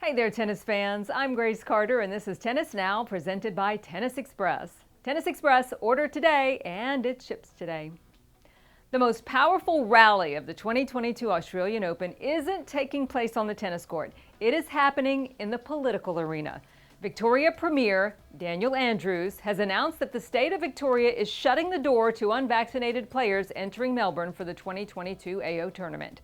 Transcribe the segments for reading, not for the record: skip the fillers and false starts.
Hi there, tennis fans. I'm Grace Carter, and this is Tennis Now, presented by Tennis Express. Tennis Express, order today, and it ships today. The most powerful rally of the 2022 Australian Open isn't taking place on the tennis court. It is happening in the political arena. Victoria Premier Daniel Andrews has announced that the state of Victoria is shutting the door to unvaccinated players entering Melbourne for the 2022 AO tournament.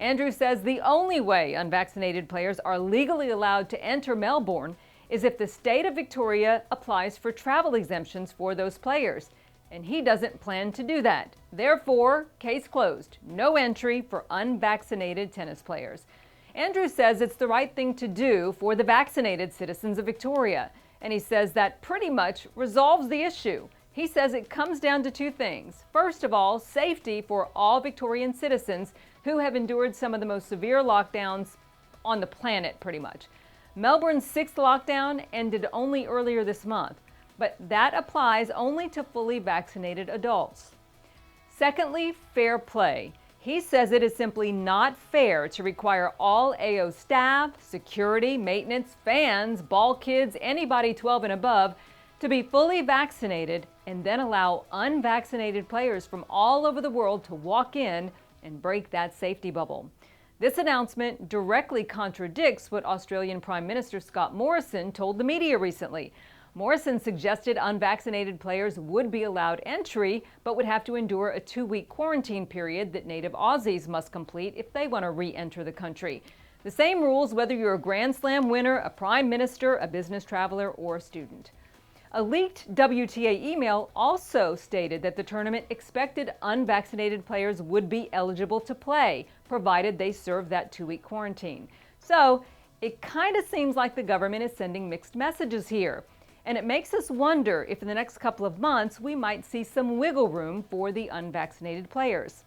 Andrews says the only way unvaccinated players are legally allowed to enter Melbourne is if the state of Victoria applies for travel exemptions for those players. And he doesn't plan to do that. Therefore, case closed. No entry for unvaccinated tennis players. Andrews says it's the right thing to do for the vaccinated citizens of Victoria. And he says that pretty much resolves the issue. He says it comes down to two things. First of all, safety for all Victorian citizens who have endured some of the most severe lockdowns on the planet, pretty much. Melbourne's sixth lockdown ended only earlier this month, but that applies only to fully vaccinated adults. Secondly, fair play. He says it is simply not fair to require all AO staff, security, maintenance, fans, ball kids, anybody 12 and above to be fully vaccinated and then allow unvaccinated players from all over the world to walk in and break that safety bubble. This announcement directly contradicts what Australian Prime Minister Scott Morrison told the media recently. Morrison suggested unvaccinated players would be allowed entry, but would have to endure a 2-week quarantine period that native Aussies must complete if they want to re-enter the country. The same rules whether you're a Grand Slam winner, a prime minister, a business traveler, or a student. A leaked WTA email also stated that the tournament expected unvaccinated players would be eligible to play, provided they served that 2-week quarantine. So it kind of seems like the government is sending mixed messages here. And it makes us wonder if in the next couple of months we might see some wiggle room for the unvaccinated players.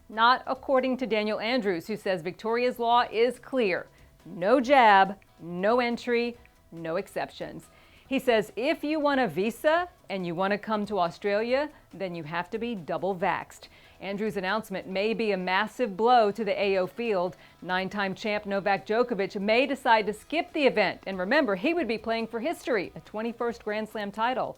Not according to Daniel Andrews, who says Victoria's law is clear. No jab, no entry, no exceptions. He says if you want a visa and you want to come to Australia, then you have to be double vaxxed. Andrews' announcement may be a massive blow to the AO field. 9-time champ Novak Djokovic may decide to skip the event. And remember, he would be playing for history, a 21st Grand Slam title.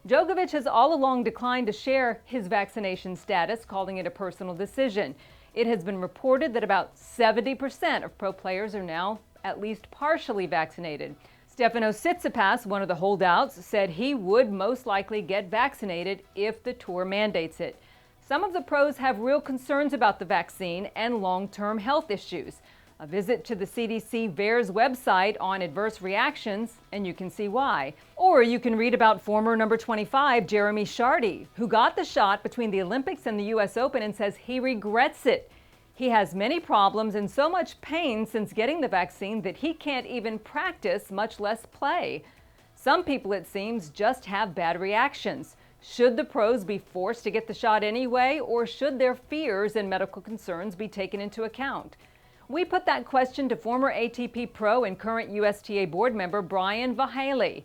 Djokovic has all along declined to share his vaccination status, calling it a personal decision. It has been reported that about 70% of pro players are now at least partially vaccinated. Stefanos Tsitsipas, one of the holdouts, said he would most likely get vaccinated if the tour mandates it. Some of the pros have real concerns about the vaccine and long-term health issues. A visit to the CDC VAERS website on adverse reactions, and you can see why. Or you can read about former number 25 Jeremy Chardy, who got the shot between the Olympics and the US Open and says he regrets it. He has many problems and so much pain since getting the vaccine that he can't even practice, much less play. Some people, it seems, just have bad reactions. Should the pros be forced to get the shot anyway, or should their fears and medical concerns be taken into account? We put that question to former ATP pro and current USTA board member Brian Vahaley.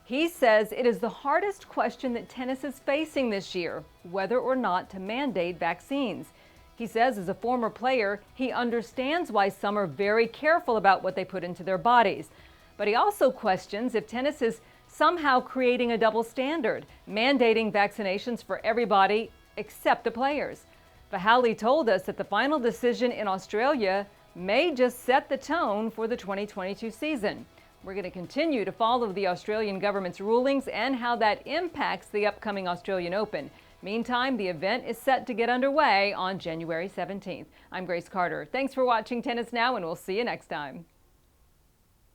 He says it is the hardest question that tennis is facing this year, whether or not to mandate vaccines. He says as a former player, he understands why some are very careful about what they put into their bodies. But he also questions if tennis is somehow creating a double standard, mandating vaccinations for everybody except the players. Vahaley told us that the final decision in Australia may just set the tone for the 2022 season. We're going to continue to follow the Australian government's rulings and how that impacts the upcoming Australian Open. Meantime, the event is set to get underway on January 17th. I'm Grace Carter. Thanks for watching Tennis Now, and we'll see you next time.